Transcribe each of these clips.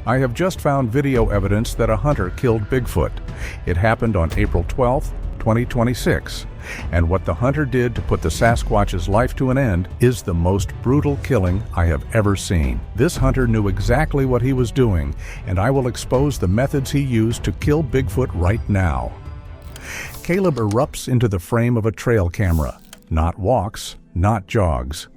I have just found video evidence that a hunter killed Bigfoot. It happened on April 12, 2026. And what the hunter did to put the Sasquatch's life to an end is the most brutal killing I have ever seen. This hunter knew exactly what he was doing, and I will expose the methods he used to kill Bigfoot right now. Caleb erupts into the frame of a trail camera. Not walks, not jogs.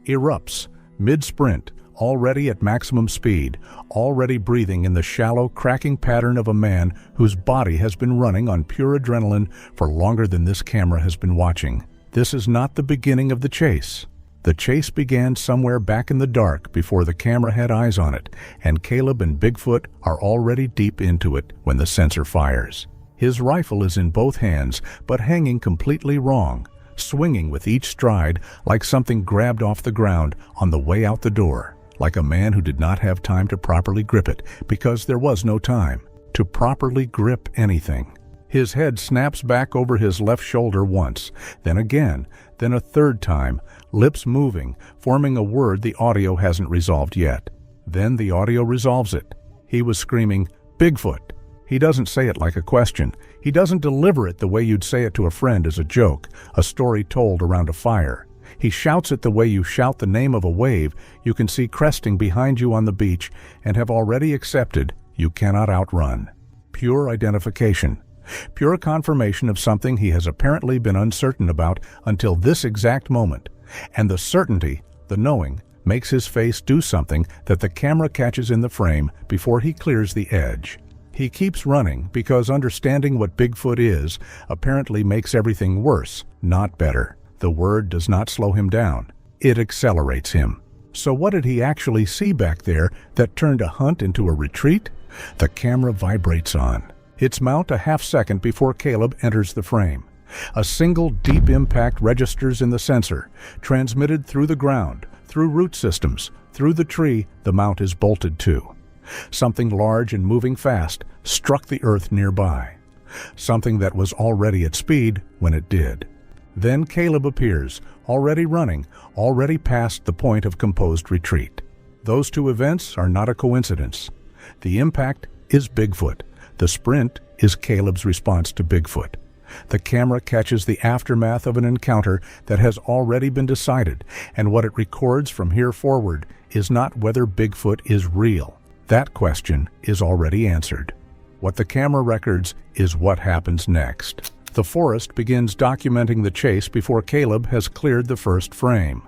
Erupts, mid-sprint, already at maximum speed, already breathing in the shallow, cracking pattern of a man whose body has been running on pure adrenaline for longer than this camera has been watching. This is not the beginning of the chase. The chase began somewhere back in the dark before the camera had eyes on it, and Caleb and Bigfoot are already deep into it when the sensor fires. His rifle is in both hands, but hanging completely wrong, swinging with each stride like something grabbed off the ground on the way out the door. Like a man who did not have time to properly grip it, because there was no time to properly grip anything. His head snaps back over his left shoulder once, then again, then a third time, lips moving, forming a word the audio hasn't resolved yet. Then the audio resolves it. He was screaming, "Bigfoot!" He doesn't say it like a question. He doesn't deliver it the way you'd say it to a friend as a joke, a story told around a fire. He shouts it the way you shout the name of a wave you can see cresting behind you on the beach and have already accepted you cannot outrun. Pure identification. Pure confirmation of something he has apparently been uncertain about until this exact moment. And the certainty, the knowing, makes his face do something that the camera catches in the frame before he clears the edge. He keeps running because understanding what Bigfoot is apparently makes everything worse, not better. The word does not slow him down. It accelerates him. So what did he actually see back there that turned a hunt into a retreat? The camera vibrates on. Its mount a half second before Caleb enters the frame. A single deep impact registers in the sensor, transmitted through the ground, through root systems, through the tree the mount is bolted to. Something large and moving fast struck the earth nearby. Something that was already at speed when it did. Then Caleb appears, already running, already past the point of composed retreat. Those two events are not a coincidence. The impact is Bigfoot. The sprint is Caleb's response to Bigfoot. The camera catches the aftermath of an encounter that has already been decided, and what it records from here forward is not whether Bigfoot is real. That question is already answered. What the camera records is what happens next. The forest begins documenting the chase before Caleb has cleared the first frame.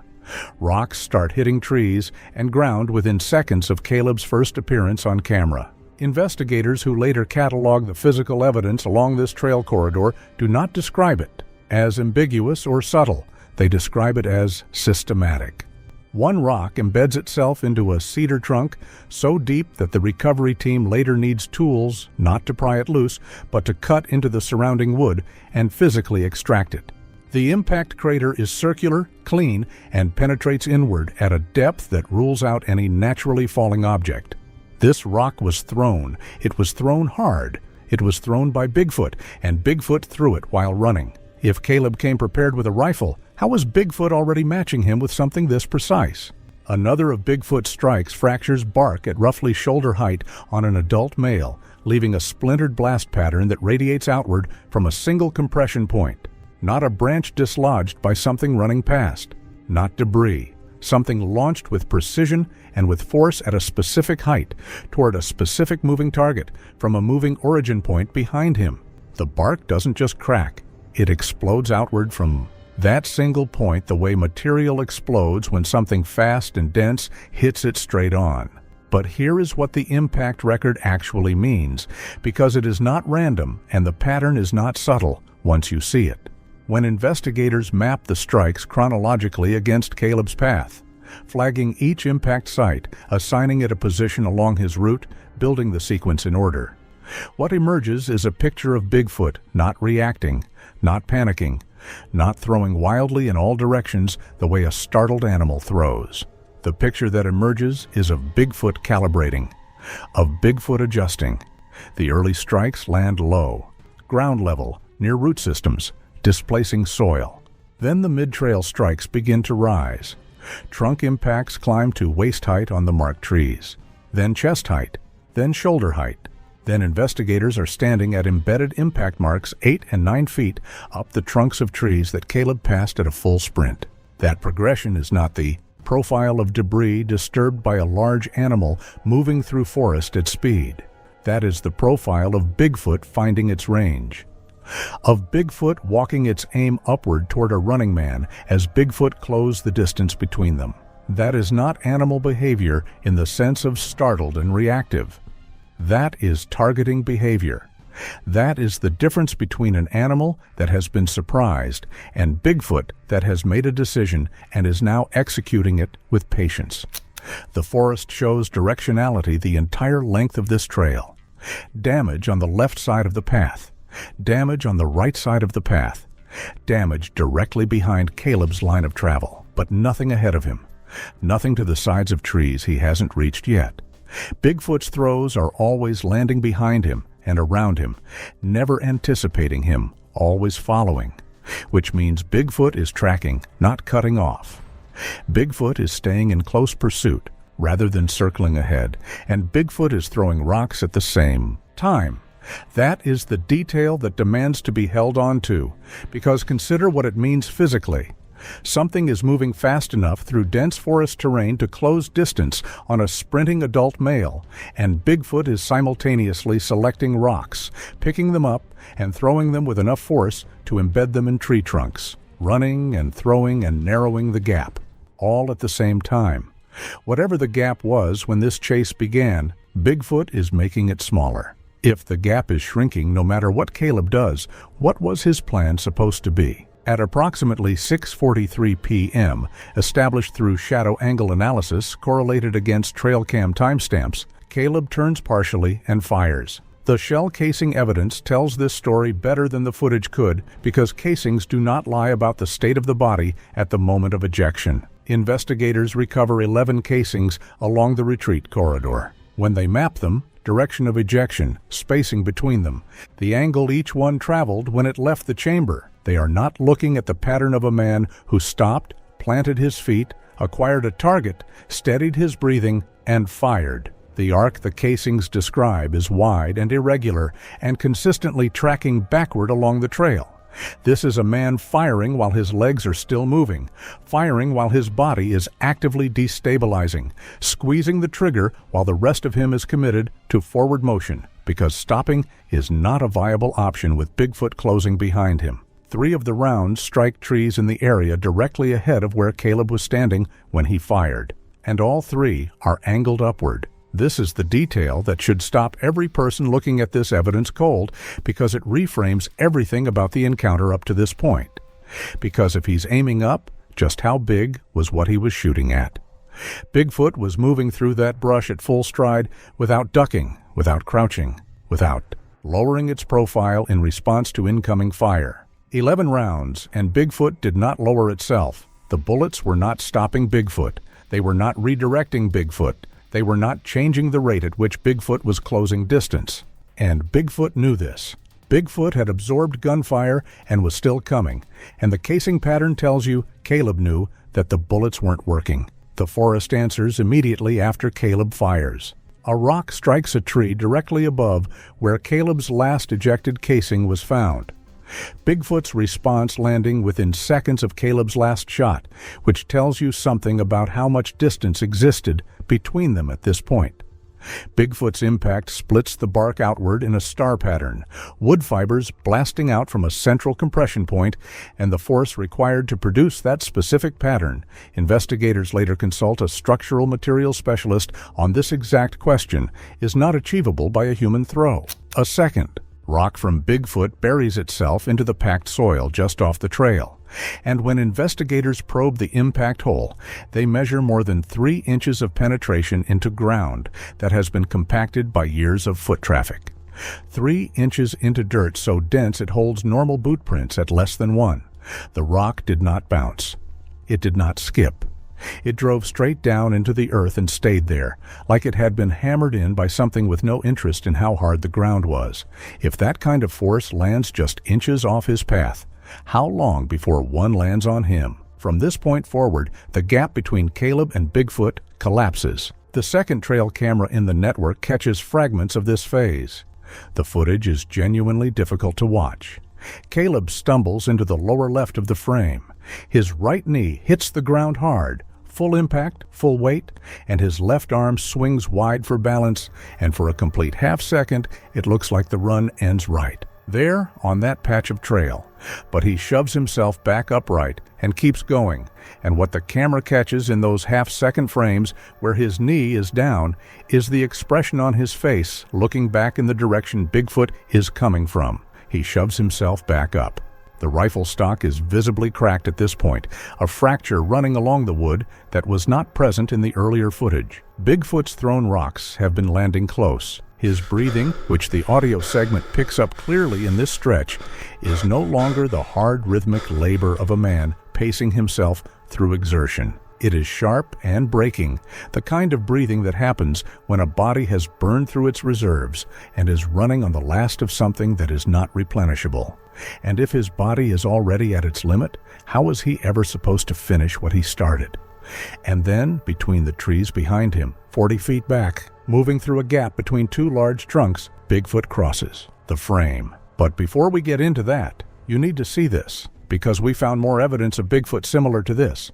Rocks start hitting trees and ground within seconds of Caleb's first appearance on camera. Investigators who later catalog the physical evidence along this trail corridor do not describe it as ambiguous or subtle. They describe it as systematic. One rock embeds itself into a cedar trunk so deep that the recovery team later needs tools not to pry it loose, but to cut into the surrounding wood and physically extract it. The impact crater is circular, clean, and penetrates inward at a depth that rules out any naturally falling object. This rock was thrown. It was thrown hard. It was thrown by Bigfoot, and Bigfoot threw it while running. If Caleb came prepared with a rifle, how was Bigfoot already matching him with something this precise? Another of Bigfoot's strikes fractures bark at roughly shoulder height on an adult male, leaving a splintered blast pattern that radiates outward from a single compression point. Not a branch dislodged by something running past. Not debris. Something launched with precision and with force at a specific height, toward a specific moving target, from a moving origin point behind him. The bark doesn't just crack. It explodes outward from that single point the way material explodes when something fast and dense hits it straight on. But here is what the impact record actually means, because it is not random and the pattern is not subtle once you see it. When investigators map the strikes chronologically against Caleb's path, flagging each impact site, assigning it a position along his route, building the sequence in order, what emerges is a picture of Bigfoot not reacting, not panicking, not throwing wildly in all directions the way a startled animal throws. The picture that emerges is of Bigfoot calibrating, of Bigfoot adjusting. The early strikes land low, ground level, near root systems, displacing soil. Then the mid-trail strikes begin to rise. Trunk impacts climb to waist height on the marked trees, then chest height, then shoulder height. Then investigators are standing at embedded impact marks 8 and 9 feet up the trunks of trees that Caleb passed at a full sprint. That progression is not the profile of debris disturbed by a large animal moving through forest at speed. That is the profile of Bigfoot finding its range. Of Bigfoot walking its aim upward toward a running man as Bigfoot closed the distance between them. That is not animal behavior in the sense of startled and reactive. That is targeting behavior. That is the difference between an animal that has been surprised and Bigfoot that has made a decision and is now executing it with patience. The forest shows directionality the entire length of this trail. Damage on the left side of the path. Damage on the right side of the path. Damage directly behind Caleb's line of travel, but nothing ahead of him. Nothing to the sides of trees he hasn't reached yet. Bigfoot's throws are always landing behind him and around him, never anticipating him, always following, which means Bigfoot is tracking, not cutting off. Bigfoot is staying in close pursuit rather than circling ahead, and Bigfoot is throwing rocks at the same time. That is the detail that demands to be held on to, because consider what it means physically. Something is moving fast enough through dense forest terrain to close distance on a sprinting adult male, and Bigfoot is simultaneously selecting rocks, picking them up, and throwing them with enough force to embed them in tree trunks, running and throwing and narrowing the gap, all at the same time. Whatever the gap was when this chase began, Bigfoot is making it smaller. If the gap is shrinking no matter what Caleb does, what was his plan supposed to be? At approximately 6:43 p.m., established through shadow angle analysis correlated against trail cam timestamps, Caleb turns partially and fires. The shell casing evidence tells this story better than the footage could because casings do not lie about the state of the body at the moment of ejection. Investigators recover 11 casings along the retreat corridor. When they map them, direction of ejection, spacing between them, the angle each one traveled when it left the chamber. They are not looking at the pattern of a man who stopped, planted his feet, acquired a target, steadied his breathing, and fired. The arc the casings describe is wide and irregular and consistently tracking backward along the trail. This is a man firing while his legs are still moving, firing while his body is actively destabilizing, squeezing the trigger while the rest of him is committed to forward motion, because stopping is not a viable option with Bigfoot closing behind him. 3 of the rounds strike trees in the area directly ahead of where Caleb was standing when he fired, and all 3 are angled upward. This is the detail that should stop every person looking at this evidence cold, because it reframes everything about the encounter up to this point. Because if he's aiming up, just how big was what he was shooting at? Bigfoot was moving through that brush at full stride without ducking, without crouching, without lowering its profile in response to incoming fire. 11 rounds, and Bigfoot did not lower itself. The bullets were not stopping Bigfoot. They were not redirecting Bigfoot. They were not changing the rate at which Bigfoot was closing distance. And Bigfoot knew this. Bigfoot had absorbed gunfire and was still coming, and the casing pattern tells you Caleb knew that the bullets weren't working. The forest answers immediately after Caleb fires. A rock strikes a tree directly above where Caleb's last ejected casing was found. Bigfoot's response landing within seconds of Caleb's last shot, which tells you something about how much distance existed between them at this point. Bigfoot's impact splits the bark outward in a star pattern, wood fibers blasting out from a central compression point, and the force required to produce that specific pattern. Investigators later consult a structural material specialist on this exact question, is not achievable by a human throw. A second. Rock from Bigfoot buries itself into the packed soil just off the trail, and when investigators probe the impact hole, they measure more than 3 inches of penetration into ground that has been compacted by years of foot traffic. 3 inches into dirt so dense it holds normal boot prints at less than 1. The rock did not bounce. It did not skip. It drove straight down into the earth and stayed there, like it had been hammered in by something with no interest in how hard the ground was. If that kind of force lands just inches off his path, how long before one lands on him? From this point forward, the gap between Caleb and Bigfoot collapses. The second trail camera in the network catches fragments of this phase. The footage is genuinely difficult to watch. Caleb stumbles into the lower left of the frame. His right knee hits the ground hard, full impact, full weight, and his left arm swings wide for balance, and for a complete half second, it looks like the run ends right there on that patch of trail. But he shoves himself back upright and keeps going, and what the camera catches in those half-second frames where his knee is down is the expression on his face looking back in the direction Bigfoot is coming from. He shoves himself back up. The rifle stock is visibly cracked at this point, a fracture running along the wood that was not present in the earlier footage. Bigfoot's thrown rocks have been landing close. His breathing, which the audio segment picks up clearly in this stretch, is no longer the hard rhythmic labor of a man pacing himself through exertion. It is sharp and breaking, the kind of breathing that happens when a body has burned through its reserves and is running on the last of something that is not replenishable. And if his body is already at its limit, how is he ever supposed to finish what he started? And then, between the trees behind him, 40 feet back, moving through a gap between two large trunks, Bigfoot crosses the frame. But before we get into that, you need to see this, because we found more evidence of Bigfoot similar to this.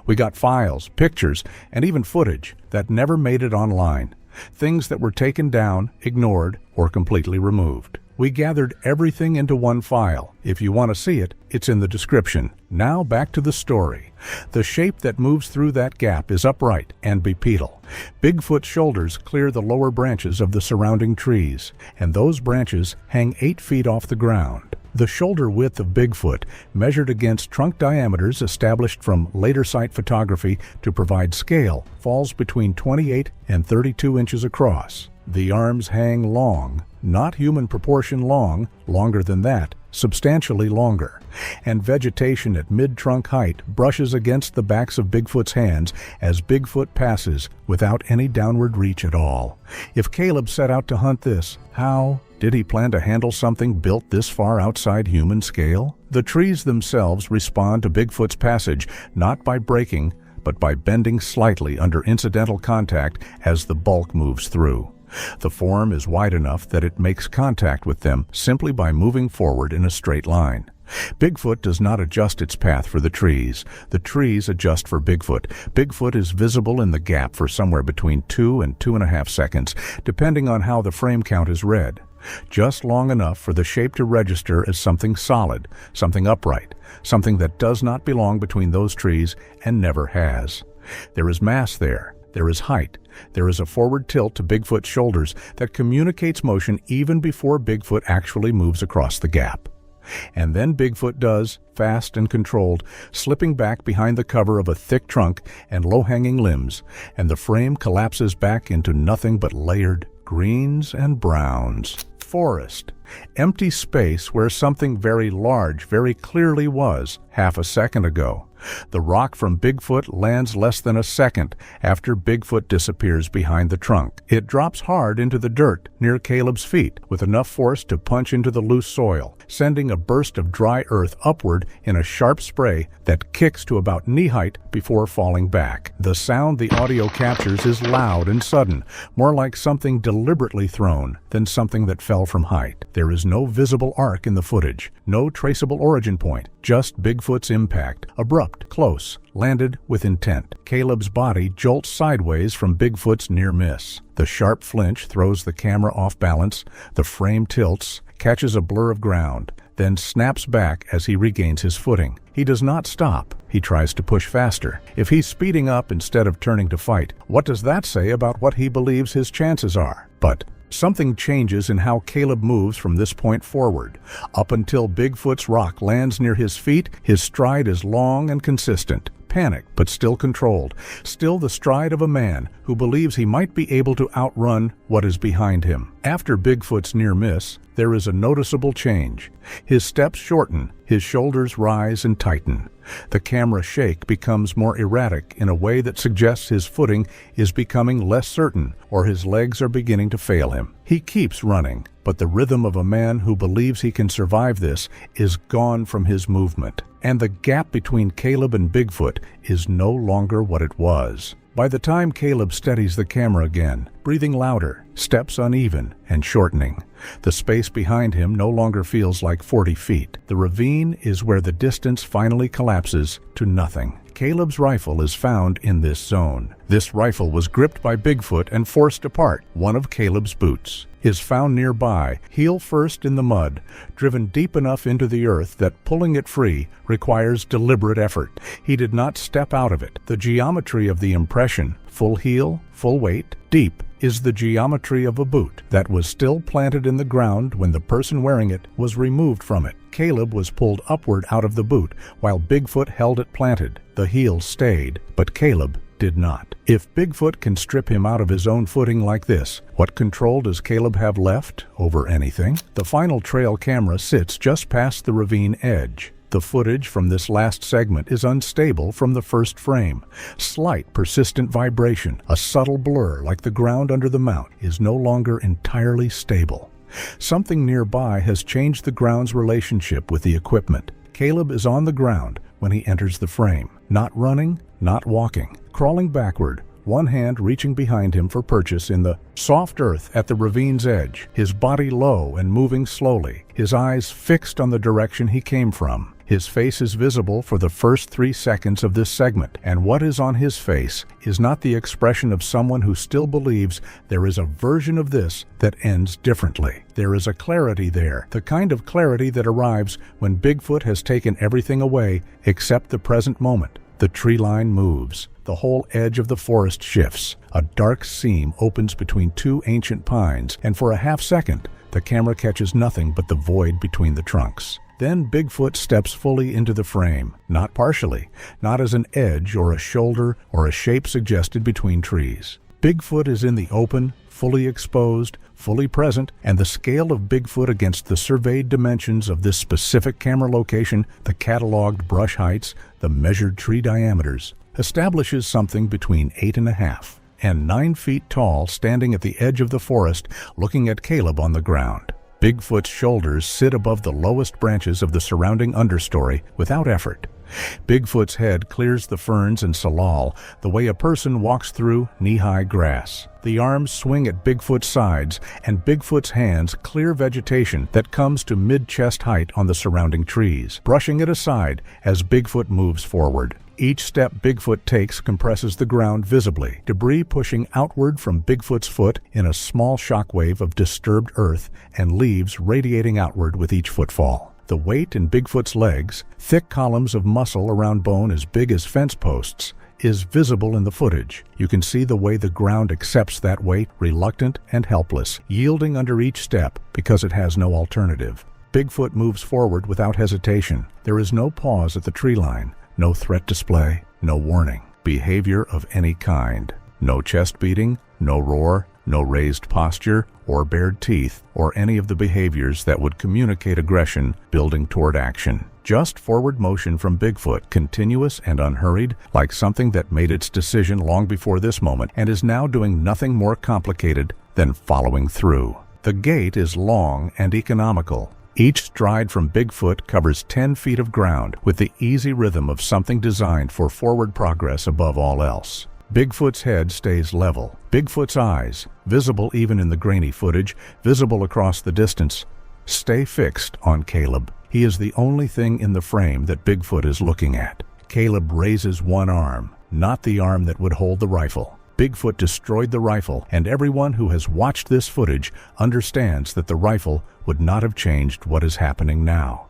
We got files, pictures, and even footage that never made it online. Things that were taken down, ignored, or completely removed. We gathered everything into one file. If you want to see it, it's in the description. Now back to the story. The shape that moves through that gap is upright and bipedal. Bigfoot's shoulders clear the lower branches of the surrounding trees, and those branches hang 8 feet off the ground. The shoulder width of Bigfoot, measured against trunk diameters established from later site photography to provide scale, falls between 28 and 32 inches across. The arms hang long, not human proportion long, longer than that, substantially longer, and vegetation at mid-trunk height brushes against the backs of Bigfoot's hands as Bigfoot passes without any downward reach at all. If Caleb set out to hunt this, how did he plan to handle something built this far outside human scale? The trees themselves respond to Bigfoot's passage not by breaking, but by bending slightly under incidental contact as the bulk moves through. The form is wide enough that it makes contact with them simply by moving forward in a straight line. Bigfoot does not adjust its path for the trees. The trees adjust for Bigfoot. Bigfoot is visible in the gap for somewhere between 2 and 2.5 seconds, depending on how the frame count is read. Just long enough for the shape to register as something solid, something upright, something that does not belong between those trees and never has. There is mass there. There is height. There is a forward tilt to Bigfoot's shoulders that communicates motion even before Bigfoot actually moves across the gap. And then Bigfoot does, fast and controlled, slipping back behind the cover of a thick trunk and low-hanging limbs, and the frame collapses back into nothing but layered greens and browns. Forest. Empty space where something very large very clearly was half a second ago. The rock from Bigfoot lands less than a second after Bigfoot disappears behind the trunk. It drops hard into the dirt near Caleb's feet with enough force to punch into the loose soil, sending a burst of dry earth upward in a sharp spray that kicks to about knee height before falling back. The sound the audio captures is loud and sudden, more like something deliberately thrown than something that fell from height. There is no visible arc in the footage, no traceable origin point, just Bigfoot's impact, abrupt, close, landed with intent. Caleb's body jolts sideways from Bigfoot's near miss. The sharp flinch throws the camera off balance, the frame tilts, catches a blur of ground, then snaps back as he regains his footing. He does not stop. He tries to push faster. If he's speeding up instead of turning to fight, what does that say about what he believes his chances are? But something changes in how Caleb moves from this point forward. Up until Bigfoot's rock lands near his feet, his stride is long and consistent. Panicked, but still controlled. Still the stride of a man who believes he might be able to outrun what is behind him. After Bigfoot's near miss, there is a noticeable change. His steps shorten, his shoulders rise and tighten. The camera shake becomes more erratic in a way that suggests his footing is becoming less certain or his legs are beginning to fail him. He keeps running, but the rhythm of a man who believes he can survive this is gone from his movement, and the gap between Caleb and Bigfoot is no longer what it was. By the time Caleb steadies the camera again, breathing louder, steps uneven and shortening, the space behind him no longer feels like 40 feet. The ravine is where the distance finally collapses to nothing. Caleb's rifle is found in this zone. This rifle was gripped by Bigfoot and forced apart. One of Caleb's boots is found nearby, heel first in the mud, driven deep enough into the earth that pulling it free requires deliberate effort. He did not step out of it. The geometry of the impression, full heel, full weight, deep, is the geometry of a boot that was still planted in the ground when the person wearing it was removed from it. Caleb was pulled upward out of the boot while Bigfoot held it planted. The heel stayed, but Caleb did not. If Bigfoot can strip him out of his own footing like this, what control does Caleb have left over anything? The final trail camera sits just past the ravine edge. The footage from this last segment is unstable from the first frame. Slight, persistent vibration, a subtle blur like the ground under the mount, is no longer entirely stable. Something nearby has changed the ground's relationship with the equipment. Caleb is on the ground when he enters the frame, not running, not walking, crawling backward, one hand reaching behind him for purchase in the soft earth at the ravine's edge, his body low and moving slowly, his eyes fixed on the direction he came from. His face is visible for the first 3 seconds of this segment, and what is on his face is not the expression of someone who still believes there is a version of this that ends differently. There is a clarity there, the kind of clarity that arrives when Bigfoot has taken everything away except the present moment. The tree line moves. The whole edge of the forest shifts. A dark seam opens between 2 ancient pines, and for a half second, the camera catches nothing but the void between the trunks. Then Bigfoot steps fully into the frame, not partially, not as an edge or a shoulder or a shape suggested between trees. Bigfoot is in the open, fully exposed, fully present, and the scale of Bigfoot against the surveyed dimensions of this specific camera location, the cataloged brush heights, the measured tree diameters, establishes something between 8.5 and 9 feet tall standing at the edge of the forest looking at Caleb on the ground. Bigfoot's shoulders sit above the lowest branches of the surrounding understory without effort. Bigfoot's head clears the ferns and salal the way a person walks through knee-high grass. The arms swing at Bigfoot's sides, and Bigfoot's hands clear vegetation that comes to mid-chest height on the surrounding trees, brushing it aside as Bigfoot moves forward. Each step Bigfoot takes compresses the ground visibly, debris pushing outward from Bigfoot's foot in a small shockwave of disturbed earth and leaves radiating outward with each footfall. The weight in Bigfoot's legs, thick columns of muscle around bone as big as fence posts, is visible in the footage. You can see the way the ground accepts that weight, reluctant and helpless, yielding under each step because it has no alternative. Bigfoot moves forward without hesitation. There is no pause at the tree line. No threat display, no warning, behavior of any kind. No chest beating, no roar, no raised posture or bared teeth, or any of the behaviors that would communicate aggression building toward action. Just forward motion from Bigfoot, continuous and unhurried, like something that made its decision long before this moment and is now doing nothing more complicated than following through. The gait is long and economical. Each stride from Bigfoot covers 10 feet of ground with the easy rhythm of something designed for forward progress above all else. Bigfoot's head stays level. Bigfoot's eyes, visible even in the grainy footage, visible across the distance, stay fixed on Caleb. He is the only thing in the frame that Bigfoot is looking at. Caleb raises one arm, not the arm that would hold the rifle. Bigfoot destroyed the rifle, and everyone who has watched this footage understands that the rifle would not have changed what is happening now.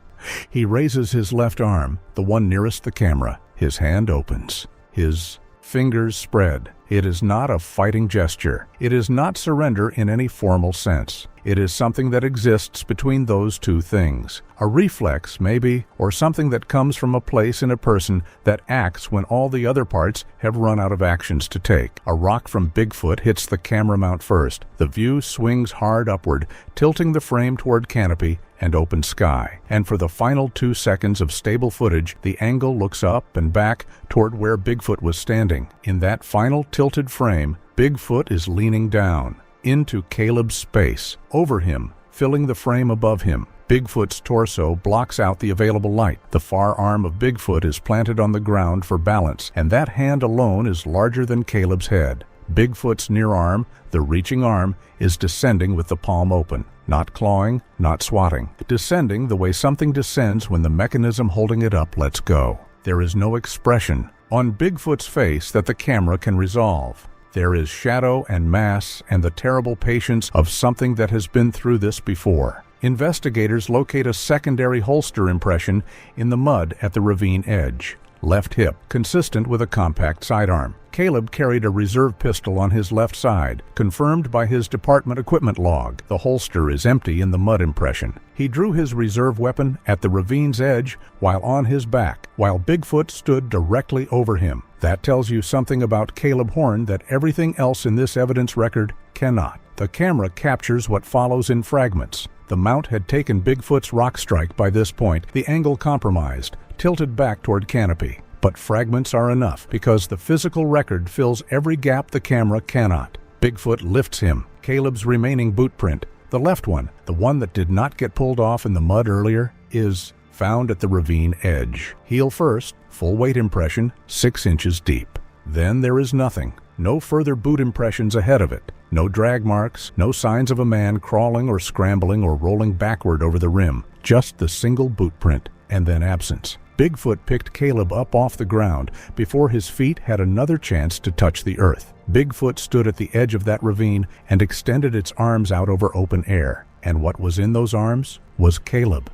He raises his left arm, the one nearest the camera. His hand opens. His fingers spread. It is not a fighting gesture. It is not surrender in any formal sense. It is something that exists between those two things. A reflex, maybe, or something that comes from a place in a person that acts when all the other parts have run out of actions to take. A rock from Bigfoot hits the camera mount first. The view swings hard upward, tilting the frame toward canopy and open sky. And for the final 2 seconds of stable footage, the angle looks up and back toward where Bigfoot was standing. In that final tilted frame, Bigfoot is leaning down into Caleb's space, over him, filling the frame above him. Bigfoot's torso blocks out the available light. The far arm of Bigfoot is planted on the ground for balance, and that hand alone is larger than Caleb's head. Bigfoot's near arm, the reaching arm, is descending with the palm open. Not clawing, not swatting. Descending the way something descends when the mechanism holding it up lets go. There is no expression on Bigfoot's face that the camera can resolve. There is shadow and mass and the terrible patience of something that has been through this before. Investigators locate a secondary holster impression in the mud at the ravine edge. Left hip, consistent with a compact sidearm. Caleb carried a reserve pistol on his left side, confirmed by his department equipment log. The holster is empty in the mud impression. He drew his reserve weapon at the ravine's edge while on his back, while Bigfoot stood directly over him. That tells you something about Caleb Horn that everything else in this evidence record cannot. The camera captures what follows in fragments. The mount had taken Bigfoot's rock strike by this point, the angle compromised, tilted back toward canopy. But fragments are enough because the physical record fills every gap the camera cannot. Bigfoot lifts him. Caleb's remaining boot print, the left one, the one that did not get pulled off in the mud earlier, is found at the ravine edge. Heel first, full weight impression, 6 inches deep. Then there is nothing. No further boot impressions ahead of it. No drag marks, no signs of a man crawling or scrambling or rolling backward over the rim. Just the single boot print, and then absence. Bigfoot picked Caleb up off the ground before his feet had another chance to touch the earth. Bigfoot stood at the edge of that ravine and extended its arms out over open air. And what was in those arms was Caleb.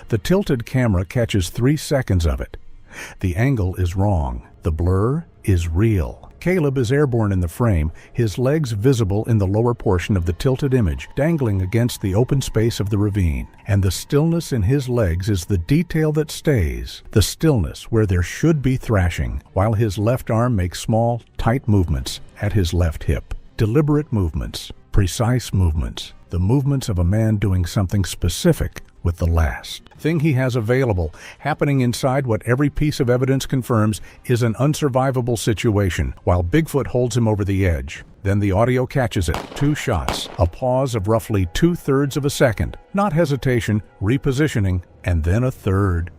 The tilted camera catches 3 seconds of it. The angle is wrong. The blur is real. Caleb is airborne in the frame, his legs visible in the lower portion of the tilted image, dangling against the open space of the ravine. And the stillness in his legs is the detail that stays, the stillness where there should be thrashing, while his left arm makes small, tight movements at his left hip. Deliberate movements, precise movements, the movements of a man doing something specific with the last thing he has available, happening inside what every piece of evidence confirms is an unsurvivable situation, while Bigfoot holds him over the edge. Then the audio catches it. 2 shots, a pause of roughly 2/3 of a second, not hesitation, repositioning, and then a third.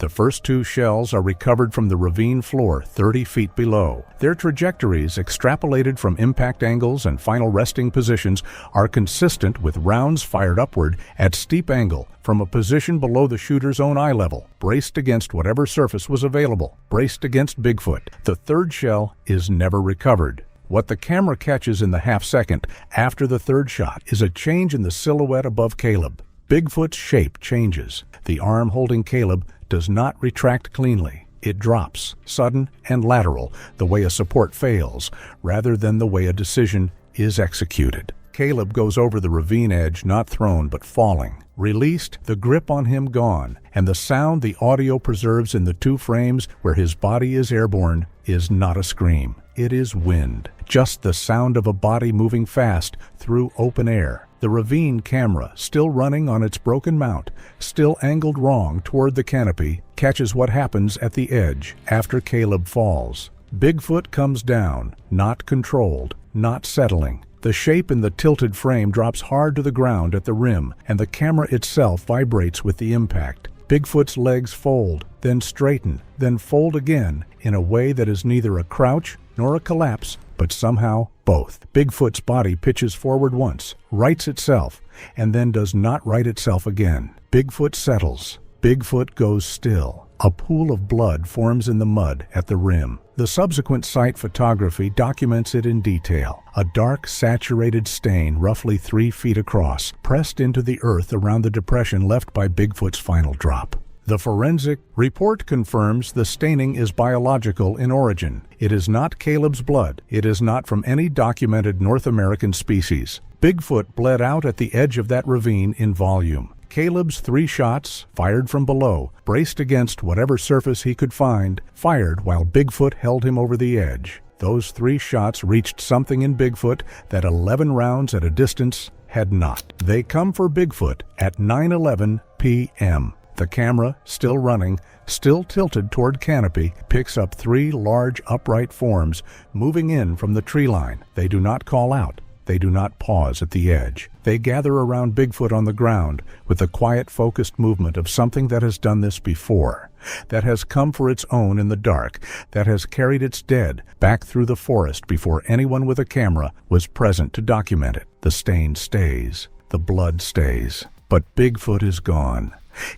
The first 2 shells are recovered from the ravine floor 30 feet below. Their trajectories, extrapolated from impact angles and final resting positions, are consistent with rounds fired upward at steep angle from a position below the shooter's own eye level, braced against whatever surface was available, braced against Bigfoot. The 3rd shell is never recovered. What the camera catches in the half-second after the 3rd shot is a change in the silhouette above Caleb. Bigfoot's shape changes. The arm holding Caleb does not retract cleanly. It drops, sudden and lateral, the way a support fails, rather than the way a decision is executed. Caleb goes over the ravine edge, not thrown but falling. Released, the grip on him gone, and the sound the audio preserves in the 2 frames where his body is airborne is not a scream. It is wind, just the sound of a body moving fast through open air. The ravine camera, still running on its broken mount, still angled wrong toward the canopy, catches what happens at the edge after Caleb falls. Bigfoot comes down, not controlled, not settling. The shape in the tilted frame drops hard to the ground at the rim, and the camera itself vibrates with the impact. Bigfoot's legs fold, then straighten, then fold again in a way that is neither a crouch nor a collapse, but somehow both. Bigfoot's body pitches forward once, rights itself, and then does not right itself again. Bigfoot settles. Bigfoot goes still. A pool of blood forms in the mud at the rim. The subsequent site photography documents it in detail. A dark, saturated stain roughly 3 feet across, pressed into the earth around the depression left by Bigfoot's final drop. The forensic report confirms the staining is biological in origin. It is not Caleb's blood. It is not from any documented North American species. Bigfoot bled out at the edge of that ravine in volume. Caleb's 3 shots, fired from below, braced against whatever surface he could find, fired while Bigfoot held him over the edge. Those 3 shots reached something in Bigfoot that 11 rounds at a distance had not. They come for Bigfoot at 9:11 p.m. The camera, still running, still tilted toward canopy, picks up 3 large upright forms moving in from the tree line. They do not call out. They do not pause at the edge. They gather around Bigfoot on the ground with the quiet, focused movement of something that has done this before, that has come for its own in the dark, that has carried its dead back through the forest before anyone with a camera was present to document it. The stain stays. The blood stays. But Bigfoot is gone.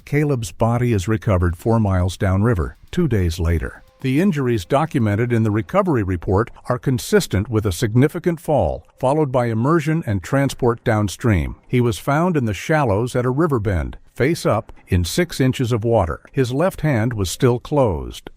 Caleb's body is recovered 4 miles downriver 2 days later. The injuries documented in the recovery report are consistent with a significant fall, followed by immersion and transport downstream. He was found in the shallows at a river bend, face up, in 6 inches of water. His left hand was still closed.